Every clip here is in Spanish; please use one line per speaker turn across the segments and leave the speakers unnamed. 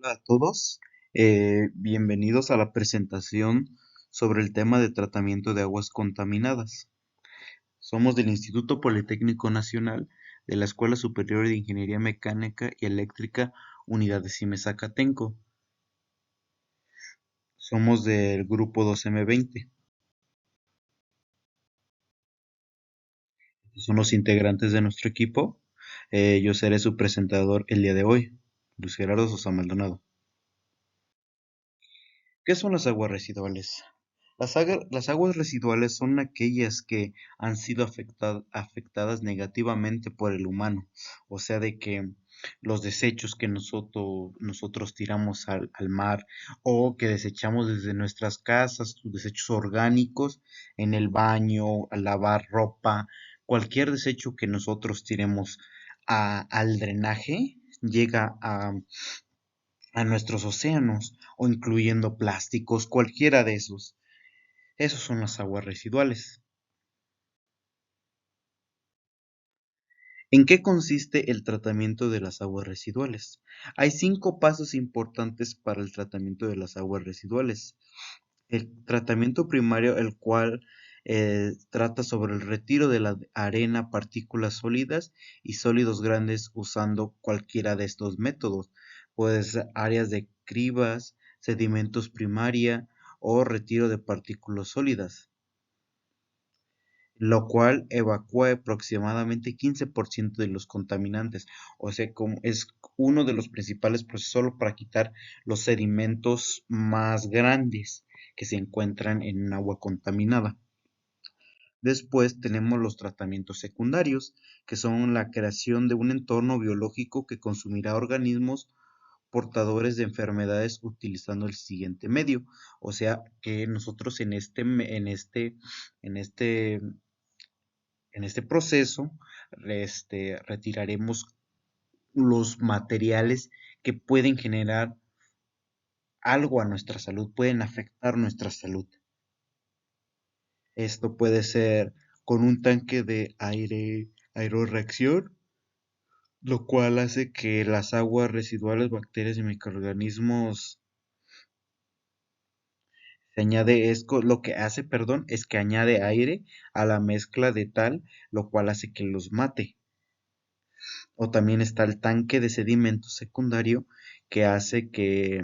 Hola a todos, bienvenidos a la presentación sobre el tema de tratamiento de aguas contaminadas. Somos del Instituto Politécnico Nacional de la Escuela Superior de Ingeniería Mecánica y Eléctrica, Unidad de Zacatenco. Somos del grupo 2M20. Son los integrantes de nuestro equipo. Yo seré su presentador el día de hoy, Luis Gerardo Sosa Maldonado. ¿Qué son las aguas residuales? Las aguas residuales son aquellas que han sido afectadas negativamente por el humano, o sea, de que los desechos que nosotros tiramos al mar o que desechamos desde nuestras casas, sus desechos orgánicos en el baño, al lavar ropa, cualquier desecho que nosotros tiremos al drenaje llega a nuestros océanos o incluyendo plásticos, cualquiera de esos. Esos son las aguas residuales. ¿En qué consiste el tratamiento de las aguas residuales? Hay 5 pasos importantes para el tratamiento de las aguas residuales. El tratamiento primario, el cual trata sobre el retiro de la arena, partículas sólidas y sólidos grandes usando cualquiera de estos métodos, pues áreas de cribas, sedimentos primaria o retiro de partículas sólidas, lo cual evacúa aproximadamente 15% de los contaminantes. O sea, como es uno de los principales procesos para quitar los sedimentos más grandes que se encuentran en un agua contaminada. Después tenemos los tratamientos secundarios, que son la creación de un entorno biológico que consumirá organismos portadores de enfermedades utilizando el siguiente medio. O sea que nosotros en este proceso, retiraremos los materiales que pueden generar algo a nuestra salud, pueden afectar nuestra salud. Esto puede ser con un tanque de aerorreacción, lo cual hace que las aguas residuales, bacterias y microorganismos lo que hace, perdón, es que añade aire a la mezcla de tal, lo cual hace que los mate. O también está el tanque de sedimento secundario que hace que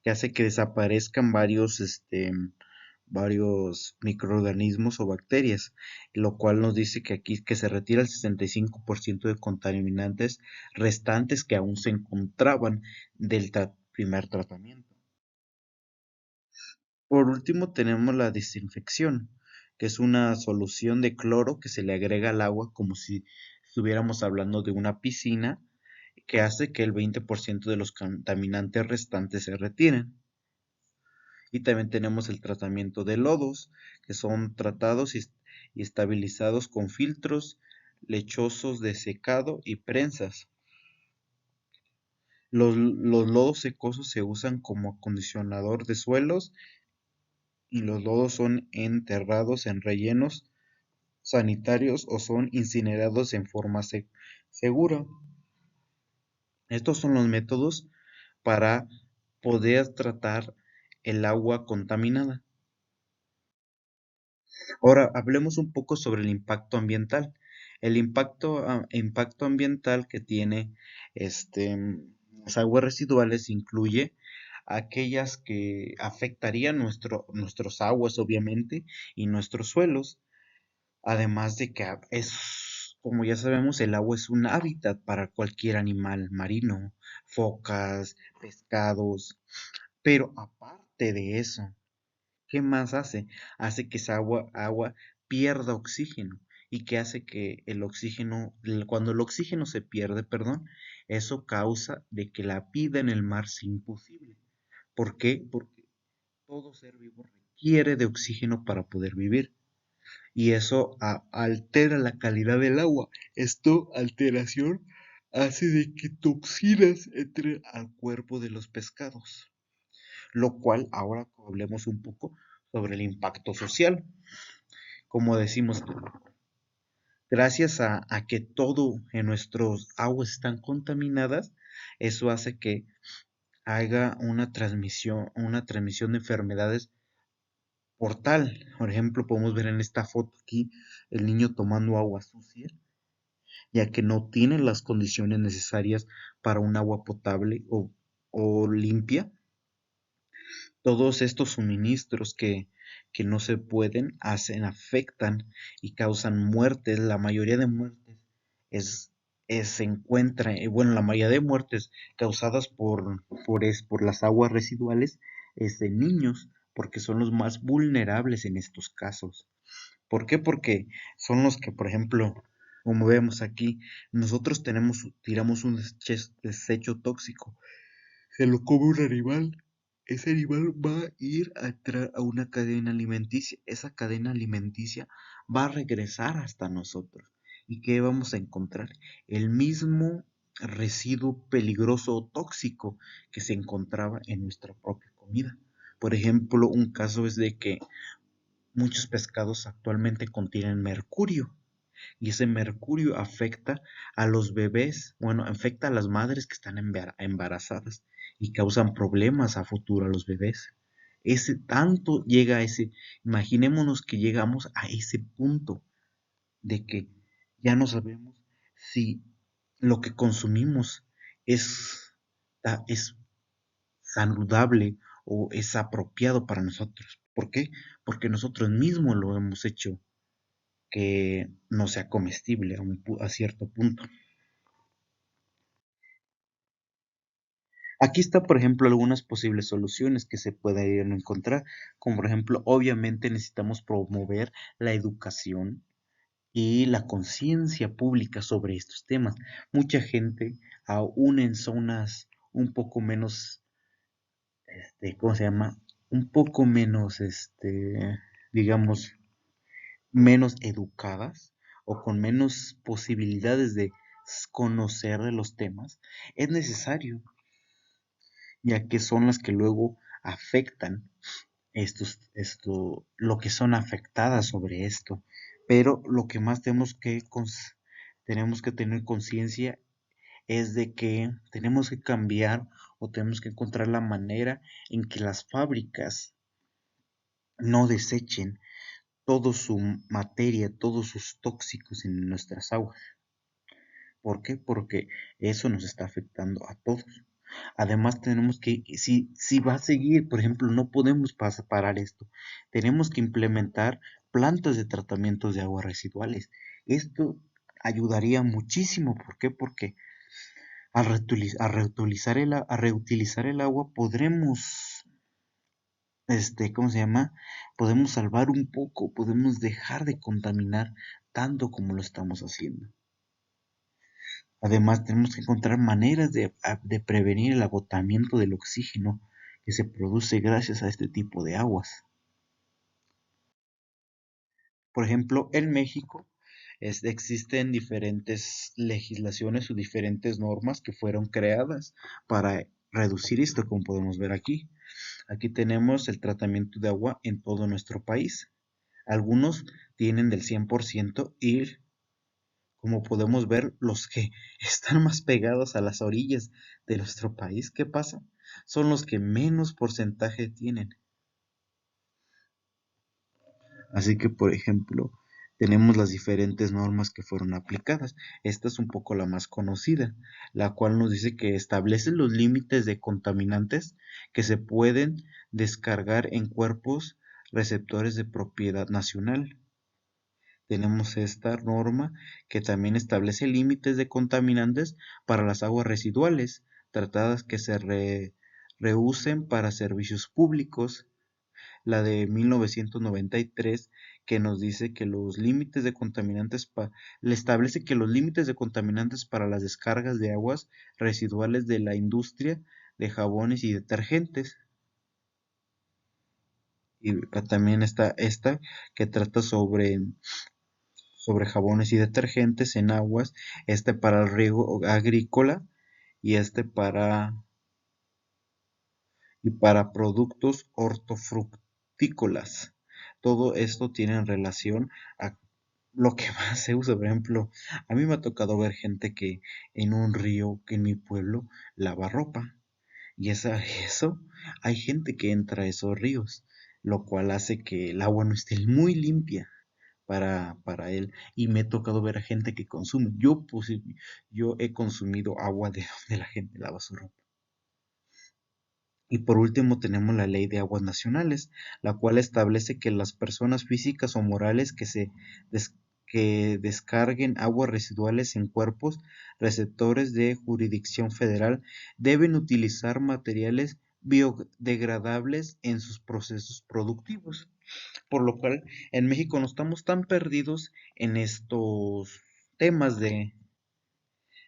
desaparezcan varios microorganismos o bacterias, lo cual nos dice que aquí que se retira el 65% de contaminantes restantes que aún se encontraban del primer tratamiento. Por último tenemos la desinfección, que es una solución de cloro que se le agrega al agua como si estuviéramos hablando de una piscina, que hace que el 20% de los contaminantes restantes se retiren. Y también tenemos el tratamiento de lodos, que son tratados y estabilizados con filtros lechosos de secado y prensas. Los lodos secosos se usan como acondicionador de suelos y los lodos son enterrados en rellenos sanitarios o son incinerados en forma segura. Estos son los métodos para poder tratar el agua contaminada. Ahora hablemos un poco sobre el impacto ambiental. El impacto ambiental que tiene las aguas residuales incluye aquellas que afectarían nuestros aguas, obviamente, y nuestros suelos. Además de que como ya sabemos, el agua es un hábitat para cualquier animal marino, focas, pescados. Pero aparte de eso, ¿qué más hace? Hace que esa agua pierda oxígeno. ¿Y qué hace que el oxígeno, cuando el oxígeno se pierde, perdón, eso causa de que la vida en el mar sea imposible? ¿Por qué? Porque todo ser vivo requiere de oxígeno para poder vivir. Y eso altera la calidad del agua. Esto alteración hace de que toxinas entren al cuerpo de los pescados, lo cual ahora hablemos un poco sobre el impacto social. Como decimos, gracias a que todo en nuestros aguas están contaminadas, Eso hace que haga una transmisión de enfermedades portal. Por ejemplo, podemos ver en esta foto aquí el niño tomando agua sucia, ya que no tiene las condiciones necesarias para un agua potable o limpia. Todos estos suministros que no se pueden afectan y causan muertes. La mayoría de muertes es, se encuentra, bueno, la mayoría de muertes causadas por las aguas residuales es de niños, porque son los más vulnerables en estos casos. ¿Por qué? Porque son los que, por ejemplo, como vemos aquí, nosotros tiramos un desecho tóxico, se lo come un animal, ese animal va a ir a entrar a una cadena alimenticia, esa cadena alimenticia va a regresar hasta nosotros. ¿Y qué vamos a encontrar? El mismo residuo peligroso o tóxico que se encontraba en nuestra propia comida. Por ejemplo, un caso es de que muchos pescados actualmente contienen mercurio y ese mercurio afecta a los bebés, bueno, afecta a las madres que están embarazadas y causan problemas a futuro a los bebés. Ese tanto llega a ese, imaginémonos que llegamos a ese punto de que ya no sabemos si lo que consumimos es, es saludable o es apropiado para nosotros. ¿Por qué? Porque nosotros mismos lo hemos hecho que no sea comestible a cierto punto. Aquí está, por ejemplo, algunas posibles soluciones que se pueden encontrar, como por ejemplo, obviamente necesitamos promover la educación y la conciencia pública sobre estos temas. Mucha gente, aún en zonas un poco menos, ¿cómo se llama? Un poco menos, digamos, menos educadas o con menos posibilidades de conocer de los temas, es necesario, ya que son las que luego afectan lo que son afectadas sobre esto. Pero lo que más tenemos que tener conciencia es de que tenemos que cambiar o tenemos que encontrar la manera en que las fábricas no desechen toda su materia, todos sus tóxicos en nuestras aguas. ¿Por qué? Porque eso nos está afectando a todos. Además, tenemos que, si va a seguir, por ejemplo, no podemos parar esto. Tenemos que implementar plantas de tratamiento de aguas residuales. Esto ayudaría muchísimo. ¿Por qué? Porque a reutilizar el agua podremos, ¿cómo se llama? Podemos salvar un poco, podemos dejar de contaminar tanto como lo estamos haciendo. Además, tenemos que encontrar maneras de prevenir el agotamiento del oxígeno que se produce gracias a este tipo de aguas. Por ejemplo, en México existen diferentes legislaciones o diferentes normas que fueron creadas para reducir esto, como podemos ver aquí. Aquí tenemos el tratamiento de agua en todo nuestro país. Algunos tienen del 100% y como podemos ver, los que están más pegados a las orillas de nuestro país, ¿qué pasa? Son los que menos porcentaje tienen. Así que, por ejemplo, tenemos las diferentes normas que fueron aplicadas. Esta es un poco la más conocida, la cual nos dice que establece los límites de contaminantes que se pueden descargar en cuerpos receptores de propiedad nacional. Tenemos esta norma que también establece límites de contaminantes para las aguas residuales, tratadas que reusen para servicios públicos. La de 1993 que nos dice que los límites de le establece que los límites de contaminantes para las descargas de aguas residuales de la industria de jabones y detergentes. Y también está esta que trata sobre jabones y detergentes en aguas, para el riego agrícola y para productos hortofrutícolas. Todo esto tiene relación a lo que más se usa. Por ejemplo, a mí me ha tocado ver gente que en un río que en mi pueblo lava ropa. Y eso, hay gente que entra a esos ríos, lo cual hace que el agua no esté muy limpia para él. Y me ha tocado ver a gente que consume. Yo he consumido agua de donde la gente lava su ropa. Y por último tenemos la Ley de Aguas Nacionales, la cual establece que las personas físicas o morales des- que descarguen aguas residuales en cuerpos receptores de jurisdicción federal deben utilizar materiales biodegradables en sus procesos productivos. Por lo cual, en México no estamos tan perdidos en estos temas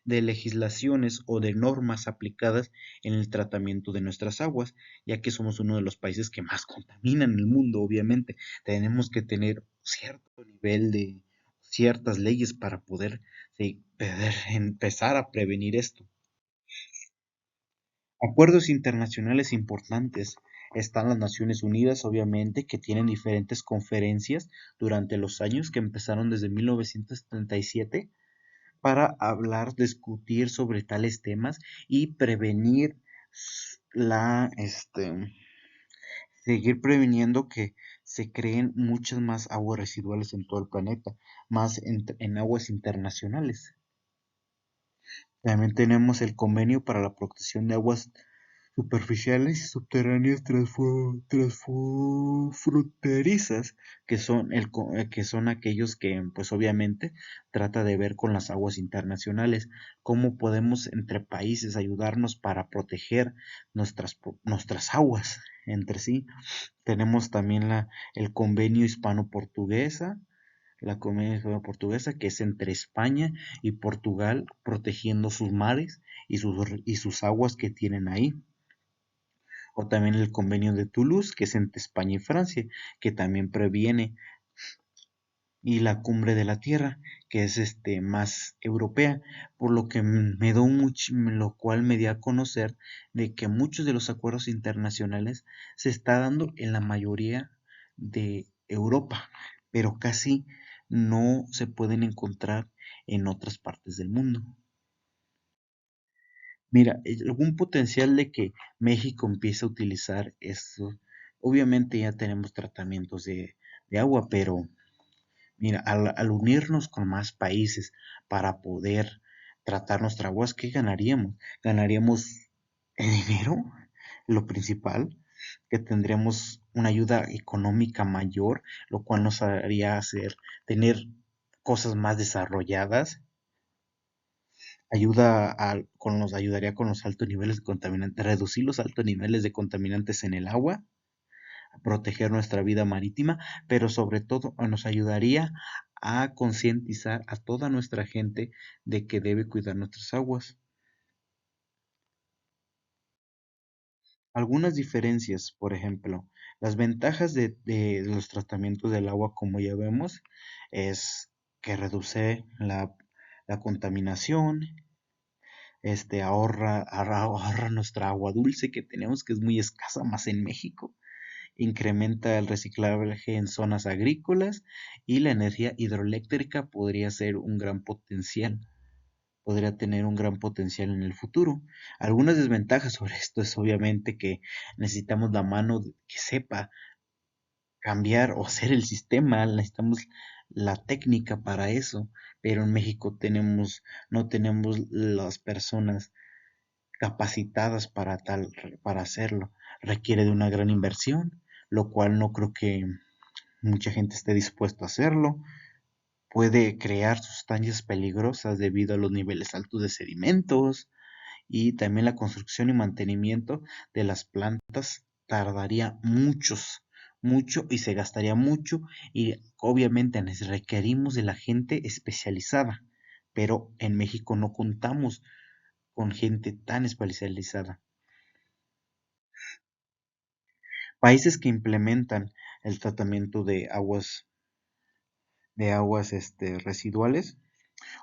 de legislaciones o de normas aplicadas en el tratamiento de nuestras aguas, ya que somos uno de los países que más contaminan en el mundo, obviamente. Tenemos que tener cierto nivel de ciertas leyes para poder, sí, poder empezar a prevenir esto. Acuerdos internacionales importantes. Están las Naciones Unidas, obviamente, que tienen diferentes conferencias durante los años que empezaron desde 1977 para hablar, discutir sobre tales temas y prevenir seguir previniendo que se creen muchas más aguas residuales en todo el planeta, más en aguas internacionales. También tenemos el Convenio para la Protección de Aguas Superficiales y Subterráneas Transfronterizas, que son aquellos que, pues obviamente, trata de ver con las aguas internacionales, cómo podemos entre países ayudarnos para proteger nuestras aguas entre sí. Tenemos también el Convenio Hispano-Portuguesa, la Convención Hispano-Portuguesa, que es entre España y Portugal, protegiendo sus mares y sus aguas que tienen ahí. O también el Convenio de Toulouse, que es entre España y Francia, que también previene. Y la Cumbre de la Tierra, que es más europea, por lo que lo cual me dio a conocer de que muchos de los acuerdos internacionales se está dando en la mayoría de Europa, pero casi no se pueden encontrar en otras partes del mundo. Mira, algún potencial de que México empiece a utilizar esto, obviamente ya tenemos tratamientos de agua, pero mira, al unirnos con más países para poder tratar nuestras aguas, ¿qué ganaríamos? Ganaríamos el dinero, lo principal, que tendríamos una ayuda económica mayor, lo cual nos haría tener cosas más desarrolladas, nos ayudaría con los altos niveles de contaminantes, reducir los altos niveles de contaminantes en el agua, proteger nuestra vida marítima, pero sobre todo nos ayudaría a concientizar a toda nuestra gente de que debe cuidar nuestras aguas. Algunas diferencias, por ejemplo, las ventajas de los tratamientos del agua, como ya vemos, es que reduce la contaminación, ahorra nuestra agua dulce que tenemos, que es muy escasa, más en México, incrementa el reciclaje en zonas agrícolas y la energía hidroeléctrica podría tener un gran potencial en el futuro. Algunas desventajas sobre esto es obviamente que necesitamos la mano que sepa cambiar o hacer el sistema, necesitamos la técnica para eso, pero en México no tenemos las personas capacitadas para hacerlo. Requiere de una gran inversión, lo cual no creo que mucha gente esté dispuesta a hacerlo. Puede crear sustancias peligrosas debido a los niveles altos de sedimentos y también la construcción y mantenimiento de las plantas tardaría mucho y se gastaría mucho y obviamente requerimos de la gente especializada, pero en México no contamos con gente tan especializada. Países que implementan el tratamiento de aguas residuales.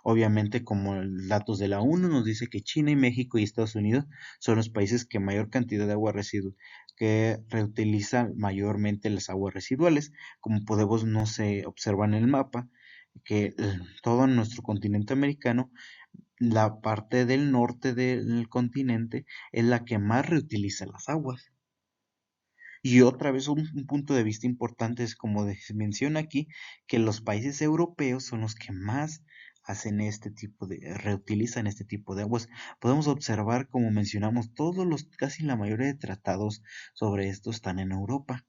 Obviamente, como datos de la ONU nos dice que China y México y Estados Unidos son los países que mayor cantidad de agua residual que reutilizan mayormente las aguas residuales. Como podemos no se observa en el mapa, que todo nuestro continente americano, la parte del norte del continente es la que más reutiliza las aguas. Y otra vez un punto de vista importante es como se menciona aquí, que los países europeos son los que más hacen reutilizan este tipo de aguas. Podemos observar, como mencionamos, casi la mayoría de tratados sobre esto están en Europa,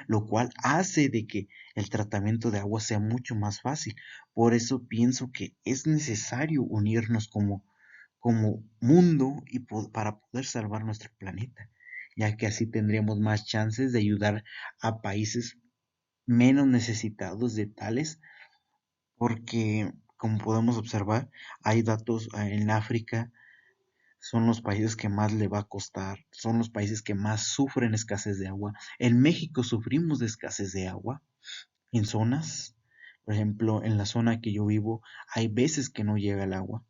lo cual hace de que el tratamiento de agua sea mucho más fácil. Por eso pienso que es necesario unirnos como mundo para poder salvar nuestro planeta, ya que así tendríamos más chances de ayudar a países menos necesitados de tales, porque como podemos observar, hay datos en África, son los países que más le va a costar, son los países que más sufren escasez de agua. En México sufrimos de escasez de agua en zonas, por ejemplo, en la zona que yo vivo, hay veces que no llega el agua.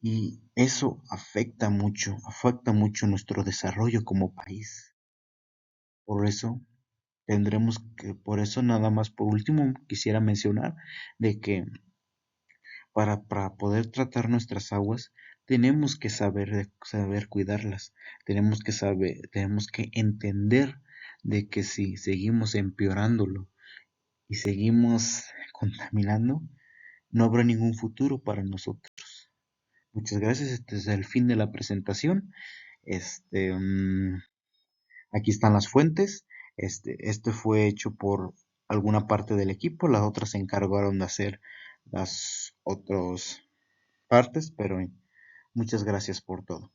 Y eso afecta mucho nuestro desarrollo como país. Por eso por eso nada más por último quisiera mencionar de que para poder tratar nuestras aguas tenemos que saber cuidarlas, tenemos que entender de que si seguimos empeorándolo y seguimos contaminando, no habrá ningún futuro para nosotros. Muchas gracias, este es el fin de la presentación. Este, mm, Aquí están las fuentes. Este fue hecho por alguna parte del equipo, las otras se encargaron de hacer las otras partes, pero muchas gracias por todo.